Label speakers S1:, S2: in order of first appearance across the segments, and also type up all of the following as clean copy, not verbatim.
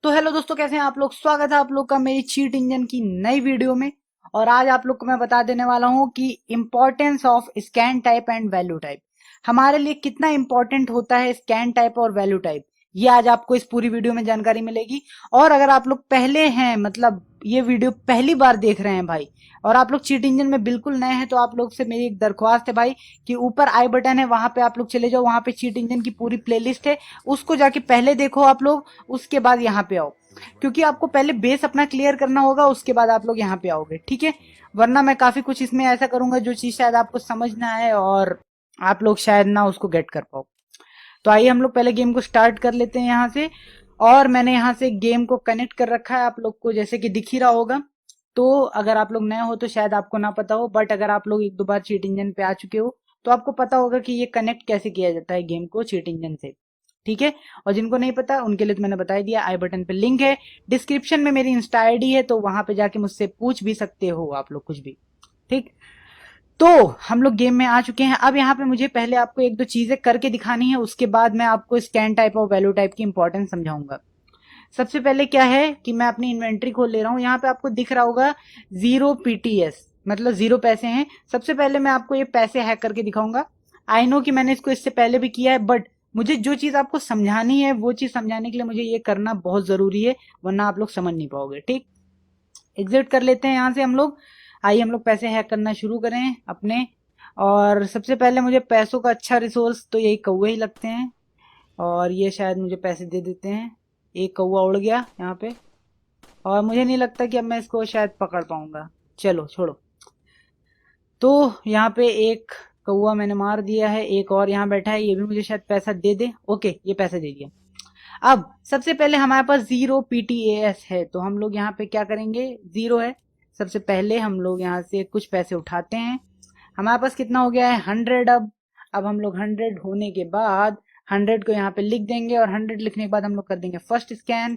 S1: तो हेलो दोस्तों, कैसे हैं आप लोग। स्वागत है आप लोग का मेरी चीट इंजन की नई वीडियो में। और आज आप लोग को मैं बता देने वाला हूं कि importance of scan type and value type हमारे लिए कितना इंपॉर्टेंट होता है। स्कैन टाइप और वैल्यू टाइप ये आज आपको इस पूरी वीडियो में जानकारी मिलेगी। और अगर आप लोग पहले हैं, मतलब ये वीडियो पहली बार देख रहे हैं भाई, और आप लोग चीट इंजन में बिल्कुल नए हैं, तो आप लोग से मेरी एक दरख्वास्त है भाई कि ऊपर आई बटन है, वहां पे आप लोग चले जाओ। वहां पे चीट इंजन की पूरी प्लेलिस्ट है, उसको जाके पहले देखो आप लोग, उसके बाद यहाँ पे आओ। क्योंकि आपको पहले बेस अपना क्लियर करना होगा, उसके बाद आप लोग यहाँ पे आओगे, ठीक है। वरना मैं काफी कुछ इसमें ऐसा करूंगा जो चीज शायद आपको समझ ना आए और आप लोग शायद ना उसको गेट कर पाओ। तो आइए हम लोग पहले गेम को स्टार्ट कर लेते हैं यहाँ से। और मैंने यहाँ से गेम को कनेक्ट कर रखा है, आप लोग को जैसे कि दिख ही रहा होगा। तो अगर आप लोग नए हो तो शायद आपको ना पता हो, बट अगर आप लोग एक दो बार चीट इंजन पे आ चुके हो तो आपको पता होगा कि ये कनेक्ट कैसे किया जाता है गेम को चीट इंजन से, ठीक है। और जिनको नहीं पता उनके लिए तो मैंने बता दिया, आई बटन पे लिंक है, डिस्क्रिप्शन में मेरी इंस्टा आईडी है, तो वहां पे जाके मुझसे पूछ भी सकते हो आप लोग कुछ भी, ठीक। तो हम लोग गेम में आ चुके हैं। अब यहाँ पे मुझे पहले आपको एक दो चीजें करके दिखानी है, उसके बाद मैं आपको स्कैन टाइप और वैल्यू टाइप की इंपॉर्टेंस समझाऊंगा। सबसे पहले क्या है कि मैं अपनी इन्वेंट्री खोल ले रहा हूँ। यहाँ पे आपको दिख रहा होगा 0 PTS, मतलब 0 पैसे हैं। सबसे पहले मैं आपको ये पैसे हैक करके दिखाऊंगा। आई नो कि मैंने इसको इससे पहले भी किया है, बट मुझे जो चीज आपको समझानी है वो चीज समझाने के लिए मुझे ये करना बहुत जरूरी है, वरना आप लोग समझ नहीं पाओगे, ठीक। एग्जिट कर लेते हैं यहाँ से हम लोग। आइए हम लोग पैसे हैक करना शुरू करें अपने। और सबसे पहले मुझे पैसों का अच्छा रिसोर्स तो यही कौवे ही लगते हैं, और ये शायद मुझे पैसे दे देते हैं। एक कौवा उड़ गया यहाँ पे, और मुझे नहीं लगता कि अब मैं इसको शायद पकड़ पाऊंगा। चलो छोड़ो। तो यहाँ पे एक कौवा मैंने मार दिया है, एक और यहाँ बैठा है, ये भी मुझे शायद पैसा दे दे। ओके, ये पैसा दे दिया। अब सबसे पहले हमारे पास 0 PTAS है, तो हम लोग यहाँ पे क्या करेंगे, 0 है। सबसे पहले हम लोग यहाँ से कुछ पैसे उठाते हैं। हमारे पास कितना हो गया है, 100। अब हम लोग 100 होने के बाद 100 को यहाँ पे लिख देंगे, और 100 लिखने के बाद हम लोग कर देंगे फर्स्ट स्कैन।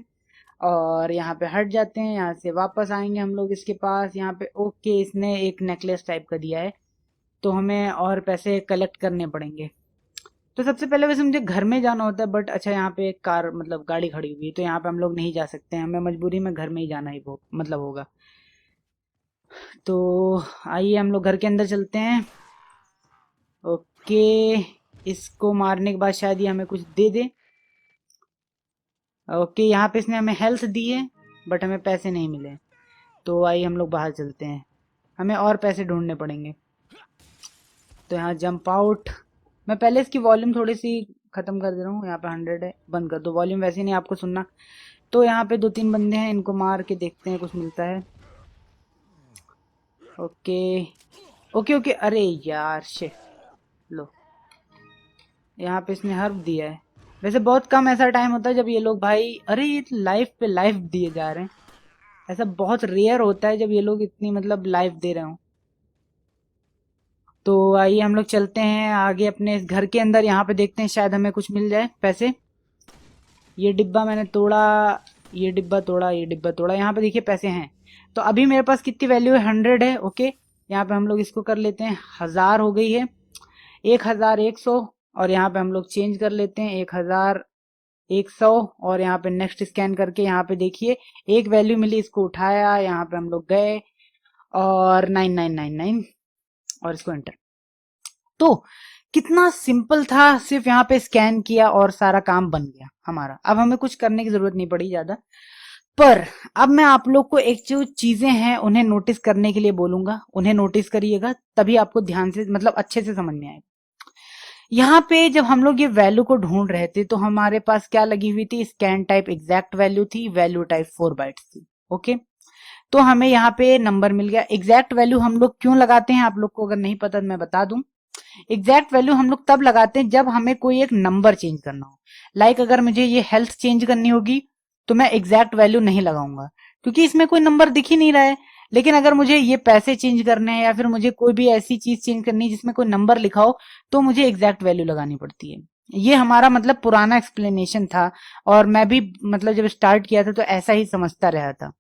S1: और यहाँ पे हट जाते हैं, यहाँ से वापस आएंगे हम लोग इसके पास। यहाँ पे ओके, इसने एक नेकलेस टाइप का दिया है, तो हमें और पैसे कलेक्ट करने पड़ेंगे। तो सबसे पहले वैसे मुझे घर में जाना होता है, बट अच्छा यहाँ पे एक कार मतलब गाड़ी खड़ी हुई है, तो यहाँ पे हम लोग नहीं जा सकते हैं, हमें मजबूरी में घर में ही जाना ही वो मतलब होगा। तो आइए हम लोग घर के अंदर चलते हैं। ओके, इसको मारने के बाद शायद ये हमें कुछ दे दे। ओके, यहाँ पे इसने हमें हेल्थ दी है, बट हमें पैसे नहीं मिले। तो आइए हम लोग बाहर चलते हैं, हमें और पैसे ढूंढने पड़ेंगे। तो यहाँ जंप आउट। मैं पहले इसकी वॉल्यूम थोड़ी सी खत्म कर दे रहा हूँ, यहाँ पे 100 है, बंद कर दो वॉल्यूम, वैसे ही नहीं आपको सुनना। तो यहाँ पे दो तीन बंदे हैं, इनको मार के देखते हैं कुछ मिलता है। ओके ओके ओके, अरे यार शे, लो, यहाँ पे इसने हर्ब दिया है। वैसे बहुत कम ऐसा टाइम होता है जब ये लोग भाई, अरे ये लाइफ पे लाइफ दिए जा रहे हैं। ऐसा बहुत रेयर होता है जब ये लोग इतनी मतलब लाइफ दे रहे हो। तो आइए हम लोग चलते हैं आगे अपने इस घर के अंदर, यहाँ पे देखते हैं शायद हमें कुछ मिल जाए पैसे। ये डिब्बा मैंने तोड़ा, ये डिब्बा तोड़ा, ये डिब्बा तोड़ा, यहाँ पे देखिए पैसे हैं। तो अभी मेरे पास कितनी वैल्यू है, 100 है। ओके, यहाँ पे हम लोग इसको कर लेते हैं, 1000 हो गई है। 1100, और यहाँ पे हम लोग चेंज कर लेते हैं 1100। और यहाँ पे नेक्स्ट स्कैन करके यहाँ पे देखिए एक वैल्यू मिली, इसको उठाया, यहाँ पे हम लोग गए और 9999, और इसको एंटर। तो कितना सिंपल था, सिर्फ यहाँ पे स्कैन किया और सारा काम बन गया हमारा। अब हमें कुछ करने की जरूरत नहीं पड़ी ज्यादा। पर अब मैं आप लोग को एक जो चीजें हैं उन्हें नोटिस करने के लिए बोलूंगा, उन्हें नोटिस करिएगा, तभी आपको ध्यान से मतलब अच्छे से समझ में आएगा। यहाँ पे जब हम लोग ये वैल्यू को ढूंढ रहे थे तो हमारे पास क्या लगी हुई थी, स्कैन टाइप एग्जैक्ट वैल्यू थी, वैल्यू टाइप 4 बाइट्स थी। ओके, तो हमें यहाँ पे नंबर मिल गया। एग्जैक्ट वैल्यू हम लोग क्यों लगाते हैं, आप लोग को अगर नहीं पता तो मैं बता दूं। एग्जैक्ट वैल्यू हम लोग तब लगाते हैं जब हमें कोई एक नंबर चेंज करना हो। अगर मुझे ये हेल्थ चेंज करनी होगी तो मैं एग्जैक्ट वैल्यू नहीं लगाऊंगा, क्योंकि इसमें कोई नंबर दिख ही नहीं रहा है। लेकिन अगर मुझे ये पैसे चेंज करने हैं या फिर मुझे कोई भी ऐसी चीज चेंज करनी है जिसमें कोई नंबर लिखा हो, तो मुझे एग्जैक्ट वैल्यू लगानी पड़ती है। ये हमारा मतलब पुराना एक्सप्लेनेशन था, और मैं भी मतलब जब स्टार्ट किया था तो ऐसा ही समझता रहा था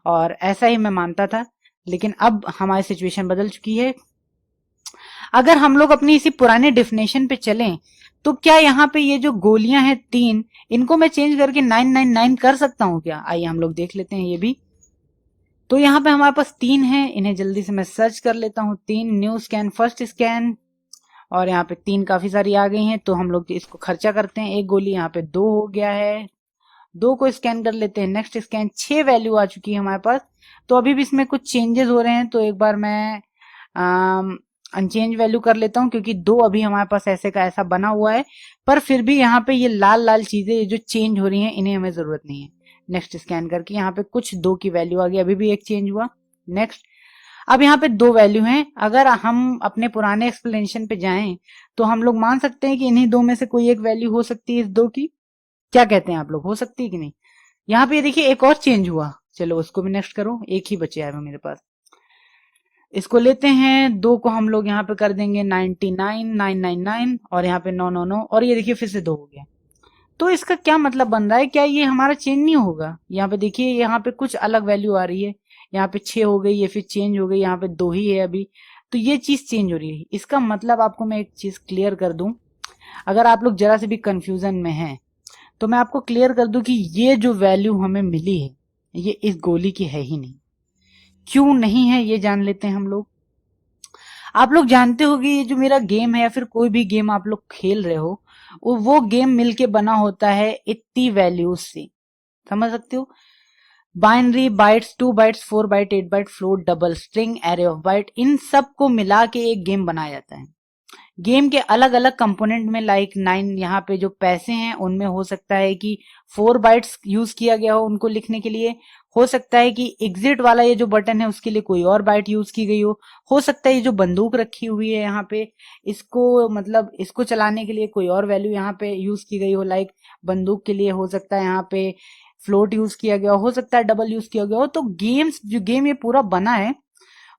S1: और ऐसा ही मैं मानता था। लेकिन अब हमारी सिचुएशन बदल चुकी है। अगर हम लोग अपनी इसी पुराने डेफिनेशन पे चलें तो क्या यहाँ पे ये जो गोलियां हैं 3, इनको मैं चेंज करके 999 कर सकता हूँ क्या? आइए हम लोग देख लेते हैं ये भी। तो यहाँ पे हमारे पास 3 है, इन्हें जल्दी से मैं सर्च कर लेता हूँ। 3 न्यू स्कैन, फर्स्ट स्कैन, और यहाँ पे 3 काफी सारी आ गई हैं, तो हम लोग इसको खर्चा करते हैं। एक गोली यहाँ पे 2 हो गया है, 2 को स्कैन कर लेते हैं। नेक्स्ट स्कैन, 6 वैल्यू आ चुकी है हमारे पास। तो अभी भी इसमें कुछ चेंजेस हो रहे हैं, तो एक बार मैं अनचेंज वैल्यू कर लेता हूँ, क्योंकि 2 अभी हमारे पास ऐसे का ऐसा बना हुआ है। पर फिर भी यहाँ पे ये लाल लाल चीजें जो चेंज हो रही हैं, इन्हें हमें जरूरत नहीं है। नेक्स्ट स्कैन करके यहाँ पे कुछ 2 की वैल्यू आ गई, अभी भी एक चेंज हुआ। नेक्स्ट, अब यहाँ पे 2 वैल्यू हैं। अगर हम अपने पुराने एक्सप्लेनेशन पे जाएं तो हम लोग मान सकते हैं कि इन्हीं 2 में से कोई एक वैल्यू हो सकती है इस 2 की। क्या कहते हैं आप लोग, हो सकती है कि नहीं? यहाँ पे देखिए एक और चेंज हुआ, चलो उसको भी नेक्स्ट करो, एक ही बचे है मेरे पास। इसको लेते हैं, 2 को हम लोग यहाँ पे कर देंगे 99,999, और यहाँ पे 999, और ये देखिए फिर से 2 हो गया। तो इसका क्या मतलब बन रहा है, क्या ये हमारा चेंज नहीं होगा? यहाँ पे देखिए, यहाँ पे कुछ अलग वैल्यू आ रही है। यहाँ पे 6 हो गई, ये फिर चेंज हो गई, यहाँ पे 2 ही है अभी। तो ये चीज चेंज हो रही है। इसका मतलब आपको मैं एक चीज क्लियर कर दूं, अगर आप लोग जरा से भी कंफ्यूजन में हैं तो मैं आपको क्लियर कर दूं कि ये जो वैल्यू हमें मिली है, ये इस गोली की है ही नहीं। क्यों नहीं है ये जान लेते हैं हम लोग। आप लोग जानते हो कि ये जो मेरा गेम है, या फिर कोई भी गेम आप लोग खेल रहे हो, वो गेम मिलके बना होता है इतनी वैल्यूज से। समझ सकते हो? Binary, bytes, 2 bytes, 4 byte, 8 byte, float, double, string, array of byte, इन सब को मिला के एक गेम बनाया जाता है। गेम के अलग अलग कंपोनेंट में, लाइक 9 यहाँ पे जो पैसे हैं उनमें हो सकता है कि 4 बाइट्स यूज किया गया हो उनको लिखने के लिए। हो सकता है कि एग्जिट वाला ये जो बटन है उसके लिए कोई और बाइट यूज की गई हो सकता है ये जो बंदूक रखी हुई है यहाँ पे, इसको मतलब इसको चलाने के लिए कोई और वैल्यू यहाँ पे यूज की गई हो। लाइक बंदूक के लिए हो सकता है यहाँ पे फ्लोट यूज किया गया हो सकता है डबल यूज किया गया हो। तो गेम्स, जो गेम ये पूरा बना है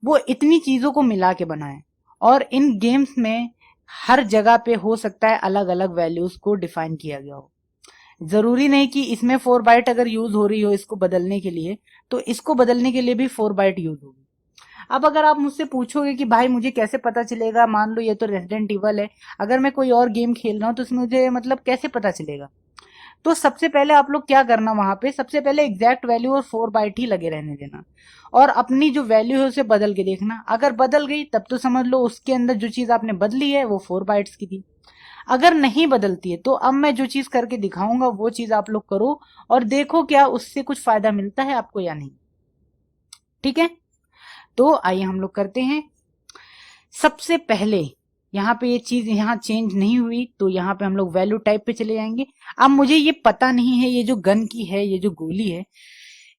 S1: वो इतनी चीजों को मिला के बना है, और इन गेम्स में हर जगह पे हो सकता है अलग अलग वैल्यूज को डिफाइन किया गया हो। जरूरी नहीं कि इसमें 4 बाइट अगर यूज हो रही हो इसको बदलने के लिए, तो इसको बदलने के लिए भी 4 बाइट यूज होगी। अब अगर आप मुझसे पूछोगे कि भाई मुझे कैसे पता चलेगा, मान लो ये तो रेजिडेंट इवल है, अगर मैं कोई और गेम खेल रहा हूँ तो उसमें मुझे मतलब कैसे पता चलेगा? तो सबसे पहले आप लोग क्या करना, वहां पे सबसे पहले एग्जैक्ट वैल्यू और 4 बाइट ही लगे रहने देना, और अपनी जो वैल्यू है उसे बदल के देखना। अगर बदल गई तब तो समझ लो उसके अंदर जो चीज आपने बदली है वो 4 बाइट्स की थी। अगर नहीं बदलती है तो अब मैं जो चीज करके दिखाऊंगा वो चीज आप लोग करो, और देखो क्या उससे कुछ फायदा मिलता है आपको या नहीं। ठीक है, तो आइए हम लोग करते हैं। सबसे पहले यहाँ पे ये चीज यहाँ चेंज नहीं हुई, तो यहाँ पे हम लोग वैल्यू टाइप पे चले जाएंगे। अब मुझे ये पता नहीं है ये जो गन की है, ये जो गोली है,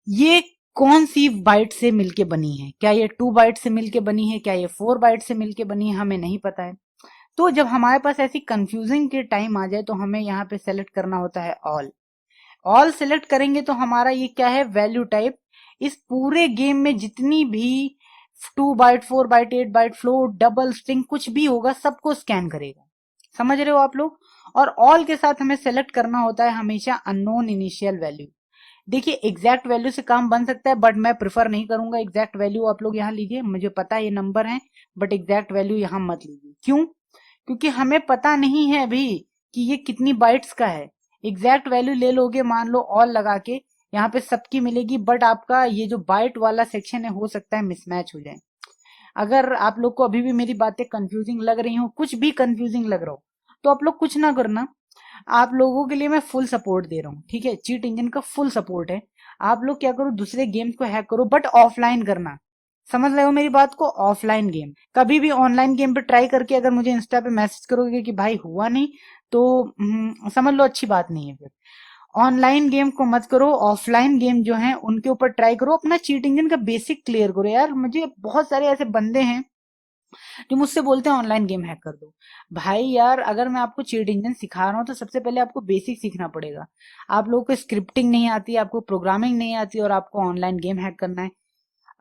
S1: ये कौन सी बाइट से मिलके बनी है। क्या ये 2 बाइट से मिलके बनी है, क्या ये 4 बाइट से मिलके बनी है, हमें नहीं पता है। तो जब हमारे पास ऐसी कंफ्यूजिंग के टाइम आ जाए तो हमें यहाँ पे सेलेक्ट करना होता है ऑल। ऑल सेलेक्ट करेंगे तो हमारा ये क्या है, वैल्यू टाइप, इस पूरे गेम में जितनी भी 2 byte, 4 byte, 8 byte, float, double, string कुछ भी होगा सबको स्कैन करेगा। समझ रहे हो आप लोग? और ऑल के साथ हमें सेलेक्ट करना होता है हमेशा अननोन इनिशियल वैल्यू। देखिए एग्जैक्ट वैल्यू से काम बन सकता है, बट मैं प्रेफर नहीं करूंगा एग्जैक्ट वैल्यू आप लोग यहाँ लीजिए, मुझे पता है ये नंबर है, बट एग्जैक्ट वैल्यू यहाँ मत लीजिए। क्यों? क्योंकि हमें पता नहीं है अभी कि ये कितनी बाइट्स का है। एग्जैक्ट वैल्यू ले लोगे, मान लो ऑल लगा के, यहाँ पे सबकी मिलेगी, बट आपका ये जो बाइट वाला सेक्शन है हो सकता है मिसमैच हो जाए। अगर आप लोग को अभी भी मेरी बातें कंफ्यूजिंग लग रही हो, कुछ भी कंफ्यूजिंग लग रहा हो, तो आप लोग कुछ ना करना, आप लोगों के लिए मैं फुल सपोर्ट दे रहा हूँ। ठीक है, चीट इंजन का फुल सपोर्ट है। आप लोग क्या करो, दूसरे गेम्स को हैक करो, बट ऑफलाइन करना। समझ रहे हो मेरी बात को? ऑफलाइन गेम, कभी भी ऑनलाइन गेम पे ट्राई करके अगर मुझे इंस्टा पे मैसेज करोगे कि भाई हुआ नहीं, तो समझ लो अच्छी बात नहीं है। फिर ऑनलाइन गेम को मत करो, ऑफलाइन गेम जो है उनके ऊपर ट्राई करो, अपना चीट इंजन का बेसिक क्लियर करो। यार मुझे बहुत सारे ऐसे बंदे हैं जो मुझसे बोलते हैं ऑनलाइन गेम हैक कर दो। भाई यार अगर मैं आपको चीट इंजन सिखा रहा हूँ तो सबसे पहले आपको बेसिक सीखना पड़ेगा। आप लोगों को स्क्रिप्टिंग नहीं आती, आपको प्रोग्रामिंग नहीं आती, और आपको ऑनलाइन गेम हैक करना है।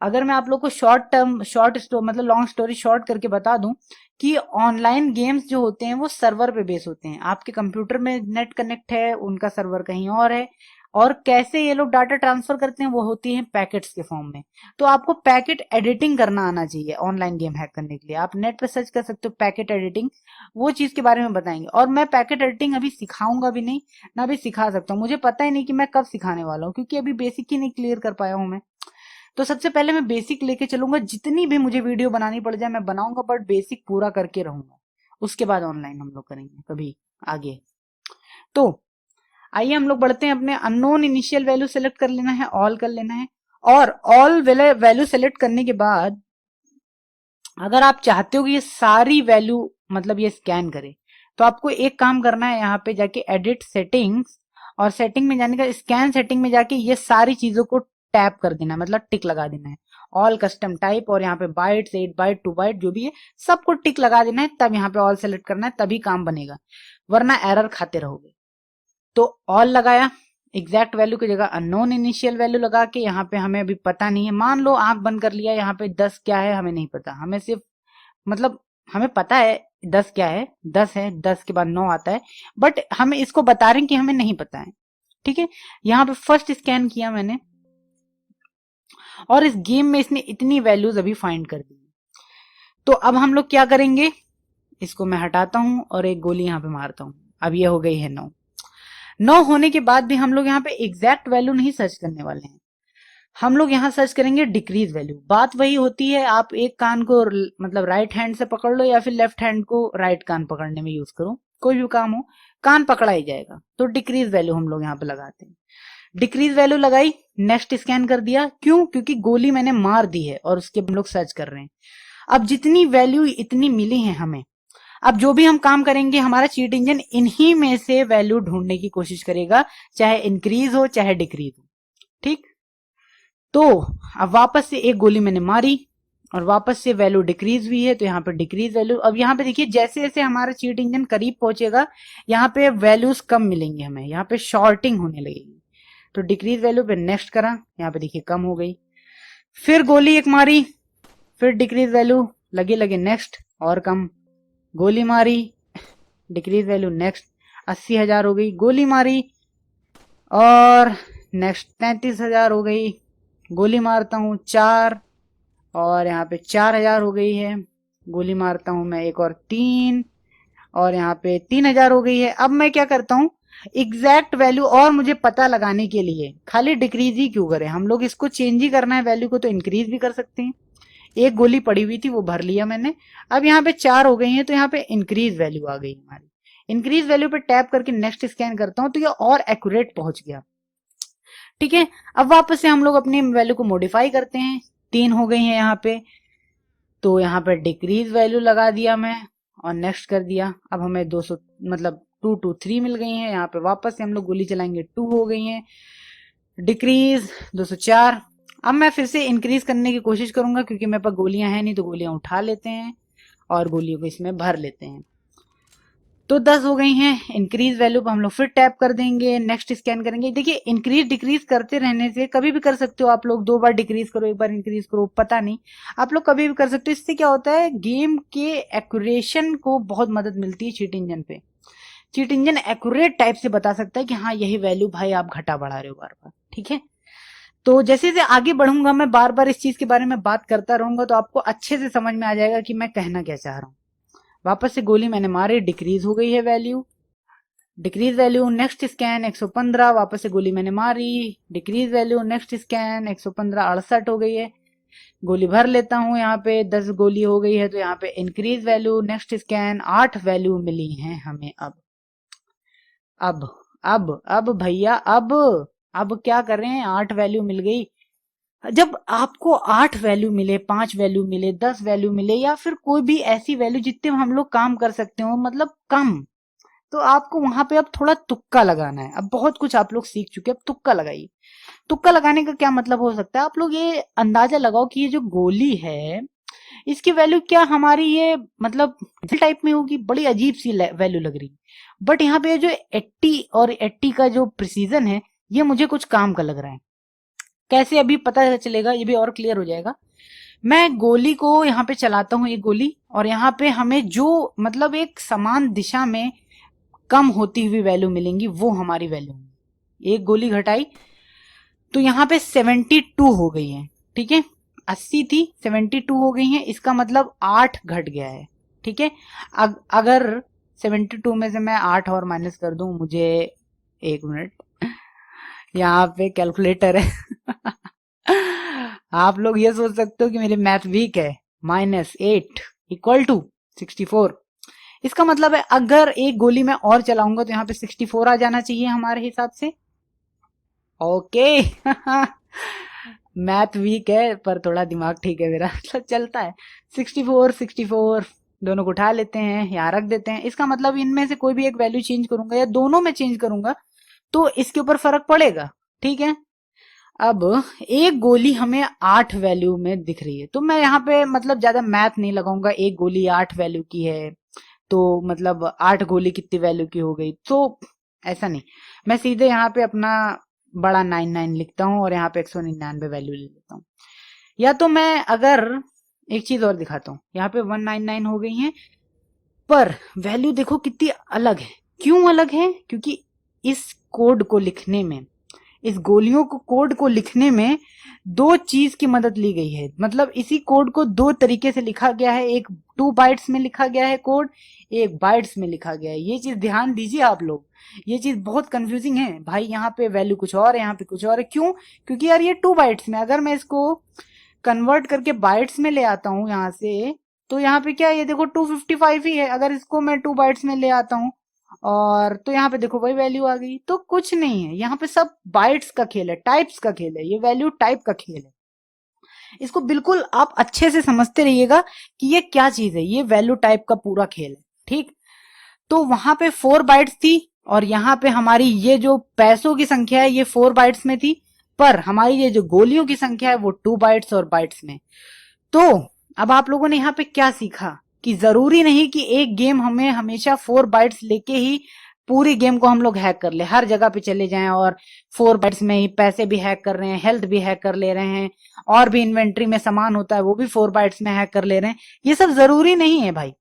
S1: अगर मैं आप लोग को शॉर्ट टर्म, मतलब लॉन्ग स्टोरी शॉर्ट करके बता दूं, कि ऑनलाइन गेम्स जो होते हैं वो सर्वर पे बेस होते हैं। आपके कंप्यूटर में नेट कनेक्ट है, उनका सर्वर कहीं और है, और कैसे ये लोग डाटा ट्रांसफर करते हैं, वो होती है पैकेट्स के फॉर्म में। तो आपको पैकेट एडिटिंग करना आना चाहिए ऑनलाइन गेम हैक करने के लिए। आप नेट पे सर्च कर सकते हो पैकेट एडिटिंग, वो चीज के बारे में बताएंगे। और मैं पैकेट एडिटिंग अभी सिखाऊंगा भी नहीं, ना भी सिखा सकता हूँ। मुझे पता ही नहीं कि मैं कब सिखाने वाला हूँ, क्योंकि अभी बेसिक ही नहीं क्लियर कर पाया हूँ मैं। तो सबसे पहले मैं बेसिक लेके चलूंगा, जितनी भी मुझे वीडियो बनानी पड़ जाए मैं बनाऊंगा, बट बेसिक पूरा करके रहूंगा। उसके बाद ऑनलाइन हम लोग करेंगे कभी आगे। तो आइए हम लोग बढ़ते हैं। अपने अननोन इनिशियल वैल्यू सेलेक्ट कर लेना है, ऑल कर लेना है। और ऑल वैल्यू सेलेक्ट करने के बाद अगर आप चाहते हो कि ये सारी वैल्यू मतलब ये स्कैन करे, तो आपको एक काम करना है, यहाँ पे जाके एडिट सेटिंग्स, और सेटिंग में जाने का स्कैन सेटिंग में जाके ये सारी चीजों को टैप कर देना है, मतलब टिक लगा देना है। ऑल कस्टम टाइप और यहाँ पे बाइट्स, 8 बाइट 2 बाइट जो भी है सबको टिक लगा देना है, तब यहाँ पे ऑल सेलेक्ट करना है, तभी काम बनेगा, वरना एरर खाते रहोगे। तो ऑल लगाया, एग्जैक्ट वैल्यू की जगह अननोन इनिशियल वैल्यू लगा के, यहाँ पे हमें अभी पता नहीं है, मान लो आंख बंद कर लिया, यहाँ पे 10 क्या है हमें नहीं पता, हमें सिर्फ मतलब हमें पता है 10 क्या है, 10 है, 10 के बाद 9 आता है, बट हमें इसको बता रहे हैं कि हमें नहीं पता है। ठीक है, यहाँ पे फर्स्ट स्कैन किया मैंने, और इस गेम में इसने इतनी वैल्यूज अभी फाइंड कर दी। तो अब हम लोग क्या करेंगे, इसको मैं हटाता हूं और एक गोली यहाँ पे मारता हूं। अब ये हो गई है 9। 9 होने के बाद भी हम लोग यहाँ पे एग्जैक्ट वैल्यू नहीं सर्च करने वाले हैं, हम लोग यहाँ सर्च करेंगे डिक्रीज वैल्यू। बात वही होती है, आप एक कान को मतलब राइट हैंड से पकड़ लो या फिर लेफ्ट हैंड को राइट कान पकड़ने में यूज करो, कोई भी काम हो कान पकड़ा ही जाएगा। तो डिक्रीज वैल्यू हम लोग यहाँ पे लगाते हैं। डिक्रीज वैल्यू लगाई, नेक्स्ट स्कैन कर दिया। क्यों? क्योंकि गोली मैंने मार दी है और उसके हम लोग सर्च कर रहे हैं। अब जितनी वैल्यू इतनी मिली है हमें, अब जो भी हम काम करेंगे हमारा चीट इंजन इन्हीं में से वैल्यू ढूंढने की कोशिश करेगा, चाहे इंक्रीज हो चाहे डिक्रीज हो। ठीक, तो अब वापस से एक गोली मैंने मारी और वापस से वैल्यू डिक्रीज हुई है, तो यहाँ पे डिक्रीज वैल्यू। अब यहाँ पे देखिए जैसे जैसे हमारा चीट इंजन करीब पहुंचेगा, यहाँ पे वैल्यूज कम मिलेंगे हमें, यहाँ पे शॉर्टिंग होने लगेगी। तो डिक्रीज वैल्यू पे नेक्स्ट करा, यहाँ पे देखिए कम हो गई। फिर गोली एक मारी, फिर डिक्रीज वैल्यू, लगे लगे नेक्स्ट और कम। गोली मारी, डिक्रीज वैल्यू नेक्स्ट, 80,000 हो गई। गोली मारी और नेक्स्ट 33,000 हो गई। गोली मारता हूँ 4 और यहाँ पे 4,000 हो गई है। गोली मारता हूँ मैं एक और 3 और यहाँ पे 3,000 हो गई है। अब मैं क्या करता हूँ, एग्जैक्ट वैल्यू और मुझे पता लगाने के लिए खाली डिक्रीज ही क्यों करें, हम लोग इसको चेंज ही करना है वैल्यू को, तो इंक्रीज भी कर सकते हैं। एक गोली पड़ी हुई थी वो भर लिया मैंने। अब यहाँ पे 4 हो गई हैं, तो यहाँ पे इंक्रीज वैल्यू आ गई हमारी। इंक्रीज वैल्यू पे टैप करके नेक्स्ट स्कैन करता हूँ, तो ये और एक्यूरेट पहुंच गया। ठीक है, अब वापस से हम लोग अपनी वैल्यू को मॉडिफाई करते हैं। 3 हो गई है यहाँ पे, तो यहाँ पे डिक्रीज वैल्यू लगा दिया मैं और नेक्स्ट कर दिया। अब हमें 200 मतलब 223 मिल गई है। यहाँ पे वापस से हम लोग गोली चलाएंगे, 2 हो गई है। डिक्रीज 204। अब मैं फिर से इंक्रीज करने की कोशिश करूंगा, क्योंकि मेरे पास गोलियां हैं नहीं, तो गोलियां उठा लेते हैं और गोलियों को इसमें भर लेते हैं। तो 10 हो गई हैं। इंक्रीज वैल्यू पर हम लोग फिर टैप कर देंगे, नेक्स्ट स्कैन करेंगे। देखिए इंक्रीज डिक्रीज करते रहने से, कभी भी कर सकते हो आप लोग, 2 बार डिक्रीज करो, 1 बार इंक्रीज करो, पता नहीं, आप लोग कभी भी कर सकते हो। इससे क्या होता है, गेम के एक्यूरेशन को बहुत मदद मिलती है चीट इंजन पे। चीट इंजन एक्यूरेट टाइप से बता सकता है कि हाँ यही वैल्यू भाई आप घटा बढ़ा रहे हो बार बार। ठीक है, तो जैसे जैसे आगे बढ़ूंगा मैं बार बार इस चीज के बारे में बात करता रहूंगा, तो आपको अच्छे से समझ में आ जाएगा कि मैं कहना क्या चाह रहा हूँ। वापस से गोली मैंने मारी, डिक्रीज हो गई है value. Decrease value next scan 115, वापस से गोली मैंने मारी, डिक्रीज वैल्यू नेक्स्ट स्कैन 115, 68 हो गई है। गोली भर लेता हूँ, यहाँ पे 10 गोली हो गई है, तो यहाँ पे increase value next scan 8 value मिली है हमें। अब अब भैया अब क्या करें, 8 वैल्यू मिल गई। जब आपको 8 वैल्यू मिले, 5 वैल्यू मिले, 10 वैल्यू मिले, या फिर कोई भी ऐसी वैल्यू जितने हम लोग काम कर सकते हो, मतलब कम, तो आपको वहां पे अब थोड़ा तुक्का लगाना है। अब बहुत कुछ आप लोग सीख चुके हैं, अब तुक्का लगाइए। तुक्का लगाने का क्या मतलब हो सकता है, आप लोग ये अंदाजा लगाओ कि ये जो गोली है इसकी वैल्यू क्या हमारी ये मतलब टाइप में होगी, बड़ी अजीब सी वैल्यू लग रही है। बट यहाँ पे जो 80 और 80 का जो प्रिसीजन है, ये मुझे कुछ काम का लग रहा है। कैसे, अभी पता चलेगा, ये भी और क्लियर हो जाएगा। मैं गोली को यहाँ पे चलाता हूँ, ये गोली, और यहाँ पे हमें जो मतलब एक समान दिशा में कम होती हुई वैल्यू मिलेंगी, वो हमारी वैल्यू होंगी। एक गोली घटाई तो यहाँ पे 72 हो गई है, ठीक है। 80 थी 72 हो गई है, इसका मतलब 8 घट गया है, ठीक है। अगर 72 में से मैं 8 और माइनस कर दूं, मुझे 1 मिनट, यहाँ पे कैलकुलेटर है आप लोग ये सोच सकते हो कि मेरी मैथ वीक है। -8 इक्वल टू 64, इसका मतलब है अगर एक गोली मैं और चलाऊंगा तो यहाँ पे 64 आ जाना चाहिए हमारे हिसाब से। ओके मैथ वीक है पर थोड़ा दिमाग ठीक है मेरा तो चलता है। 64 दोनों को उठा लेते हैं, यहाँ रख देते हैं। इसका मतलब इनमें से कोई भी एक वैल्यू चेंज करूंगा या दोनों में चेंज करूंगा तो इसके ऊपर फर्क पड़ेगा, ठीक है। अब एक गोली हमें 8 वैल्यू में दिख रही है, तो मैं यहाँ पे मतलब ज्यादा मैथ नहीं लगाऊंगा। एक गोली 8 वैल्यू की है तो मतलब 8 गोली कितनी वैल्यू की हो गई, तो ऐसा नहीं। मैं सीधे यहाँ पे अपना बड़ा 99 लिखता हूँ और यहाँ पे 199 वैल्यू ले लेता हूँ। या तो मैं अगर एक चीज और दिखाता हूँ, यहाँ पे 199 हो गई है पर वैल्यू देखो कितनी अलग है। क्यों अलग है? क्योंकि इस कोड को लिखने में, इस गोलियों को कोड को लिखने में दो चीज की मदद ली गई है। मतलब इसी कोड को दो तरीके से लिखा गया है, एक 2 बाइट्स में लिखा गया है कोड, एक बाइट्स में लिखा गया है। ये चीज ध्यान दीजिए आप लोग, ये चीज बहुत कंफ्यूजिंग है भाई। यहाँ पे वैल्यू कुछ और है, यहाँ पे कुछ और है। क्यों? क्योंकि यार ये 2 बाइट्स में, अगर मैं इसको कन्वर्ट करके बाइट्स में ले आता हूँ यहाँ से, तो यहाँ पे क्या है, ये देखो 255 ही है। अगर इसको मैं 2 बाइट्स में ले आता हूँ और तो यहाँ पे देखो वही वैल्यू आ गई। तो कुछ नहीं है, यहाँ पे सब बाइट्स का खेल है, टाइप्स का खेल है, ये वैल्यू टाइप का खेल है। इसको बिल्कुल आप अच्छे से समझते रहिएगा कि ये क्या चीज है, ये वैल्यू टाइप का पूरा खेल है, ठीक। तो वहां पे 4 बाइट्स थी और यहाँ पे हमारी ये जो पैसों की संख्या है ये 4 बाइट्स में थी, पर हमारी ये जो गोलियों की संख्या है वो 2 बाइट्स और बाइट्स में। तो अब आप लोगों ने यहाँ पे क्या सीखा कि जरूरी नहीं कि एक गेम हमें हमेशा 4 बाइट्स लेके ही पूरी गेम को हम लोग हैक कर ले, हर जगह पे चले जाएं और 4 बाइट्स में ही पैसे भी हैक कर रहे हैं, हेल्थ भी हैक कर ले रहे हैं, और भी इन्वेंट्री में सामान होता है वो भी 4 बाइट्स में हैक कर ले रहे हैं। ये सब जरूरी नहीं है भाई।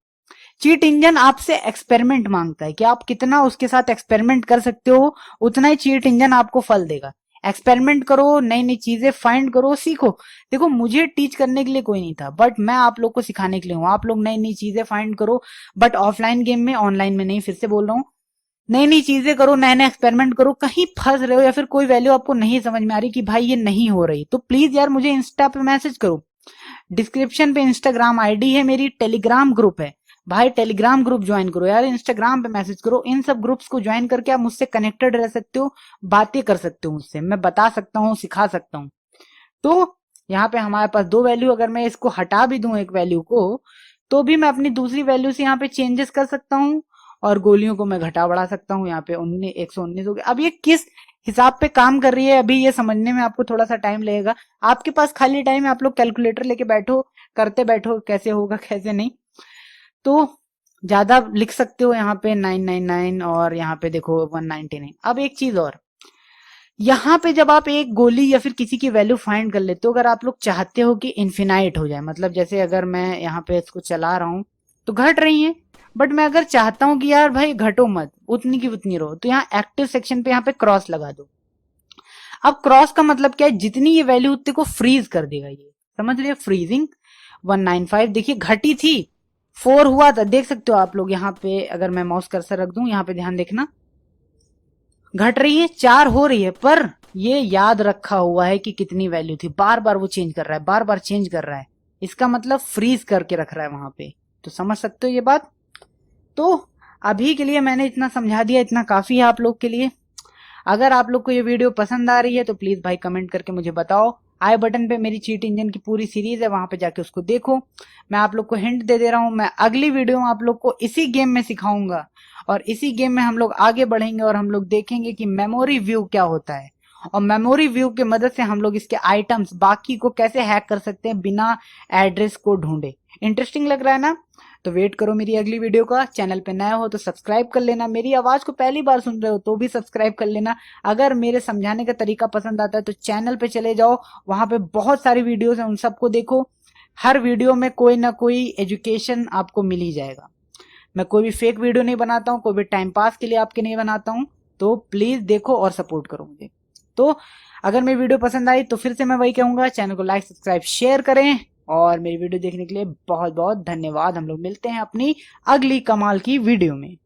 S1: चीट इंजन आपसे एक्सपेरिमेंट मांगता है कि आप कितना उसके साथ एक्सपेरिमेंट कर सकते हो, उतना ही चीट इंजन आपको फल देगा। एक्सपेरिमेंट करो, नई नई चीजें फाइंड करो, सीखो। देखो मुझे टीच करने के लिए कोई नहीं था, बट मैं आप लोग को सिखाने के लिए हूँ। आप लोग नई नई चीजें फाइंड करो, बट ऑफलाइन गेम में, ऑनलाइन में नहीं, फिर से बोल रहा हूँ। नई नई चीजें करो, नए नए एक्सपेरिमेंट करो। कहीं फंस रहे हो या फिर कोई वैल्यू आपको नहीं समझ में आ रही कि भाई ये नहीं हो रही, तो प्लीज यार मुझे इंस्टा पे मैसेज करो। डिस्क्रिप्शन पे इंस्टाग्राम आईडी है मेरी, टेलीग्राम ग्रुप है भाई, टेलीग्राम ग्रुप ज्वाइन करो यार। इंस्टाग्राम पे मैसेज करो, इन सब ग्रुप्स को ज्वाइन करके आप मुझसे कनेक्टेड रह सकते हो, बातें कर सकते हो मुझसे, मैं बता सकता हूँ, सिखा सकता हूँ। तो यहाँ पे हमारे पास 2 वैल्यू, अगर मैं इसको हटा भी दूं एक वैल्यू को, तो भी मैं अपनी दूसरी वैल्यू से यहाँ पे चेंजेस कर सकता हूँ और गोलियों को मैं घटा बढ़ा सकता हूँ। यहाँ पे 119 हो गया। अब ये किस हिसाब पे काम कर रही है अभी ये समझने में आपको थोड़ा सा टाइम लगेगा। आपके पास खाली टाइम है, आप लोग कैलकुलेटर लेके बैठो, करते बैठो कैसे होगा कैसे नहीं। तो ज्यादा लिख सकते हो यहाँ पे 999 और यहाँ पे देखो 199। अब एक चीज और, यहाँ पे जब आप एक गोली या फिर किसी की वैल्यू फाइंड कर लेते हो, अगर आप लोग चाहते हो कि इन्फिनाइट हो जाए, मतलब जैसे अगर मैं यहाँ पे इसको चला रहा हूँ तो घट रही है, बट मैं अगर चाहता हूँ कि यार भाई घटो मत, उतनी की उतनी रहो, तो यहाँ एक्टिव सेक्शन पे यहाँ पे क्रॉस लगा दो। अब क्रॉस का मतलब क्या है, जितनी ये वैल्यू उतने को फ्रीज कर देगा ये, समझ रहे, फ्रीजिंग। 195 देखिए घटी थी, 4 हुआ था, देख सकते हो आप लोग यहाँ पे। अगर मैं माउस कर्सर रख दूं यहाँ पे, ध्यान देखना, घट रही है, 4 हो रही है, पर ये याद रखा हुआ है कि कितनी वैल्यू थी। बार बार वो चेंज कर रहा है, बार बार चेंज कर रहा है, इसका मतलब फ्रीज करके रख रहा है वहां पे। तो समझ सकते हो ये बात। तो अभी के लिए मैंने इतना समझा दिया, इतना काफी है आप लोग के लिए। अगर आप लोग को ये वीडियो पसंद आ रही है तो प्लीज भाई कमेंट करके मुझे बताओ। आई बटन पे मेरी चीट इंजन की पूरी सीरीज है, वहां पे जाके उसको देखो। मैं आप लोग को हिंट दे दे रहा हूं, मैं अगली वीडियो में आप लोग को इसी गेम में सिखाऊंगा और इसी गेम में हम लोग आगे बढ़ेंगे और हम लोग देखेंगे कि मेमोरी व्यू क्या होता है, और मेमोरी व्यू की मदद से हम लोग इसके आइटम्स बाकी को कैसे हैक कर सकते हैं बिना एड्रेस को ढूंढे। इंटरेस्टिंग लग रहा है ना? तो वेट करो मेरी अगली वीडियो का। चैनल पे नया हो तो सब्सक्राइब कर लेना, मेरी आवाज को पहली बार सुन रहे हो तो भी सब्सक्राइब कर लेना। अगर मेरे समझाने का तरीका पसंद आता है तो चैनल पे चले जाओ, वहां पे बहुत सारी वीडियोस हैं, उन सबको देखो। हर वीडियो में कोई ना कोई एजुकेशन आपको मिल ही जाएगा। मैं कोई भी फेक वीडियो नहीं बनाता हूँ, कोई भी टाइम पास के लिए आपके नहीं बनाता हूँ। तो प्लीज देखो और सपोर्ट करो मुझे। तो अगर मेरी वीडियो पसंद आई तो फिर से मैं वही कहूंगा, चैनल को लाइक सब्सक्राइब शेयर करें और मेरी वीडियो देखने के लिए बहुत बहुत धन्यवाद। हम लोग मिलते हैं अपनी अगली कमाल की वीडियो में।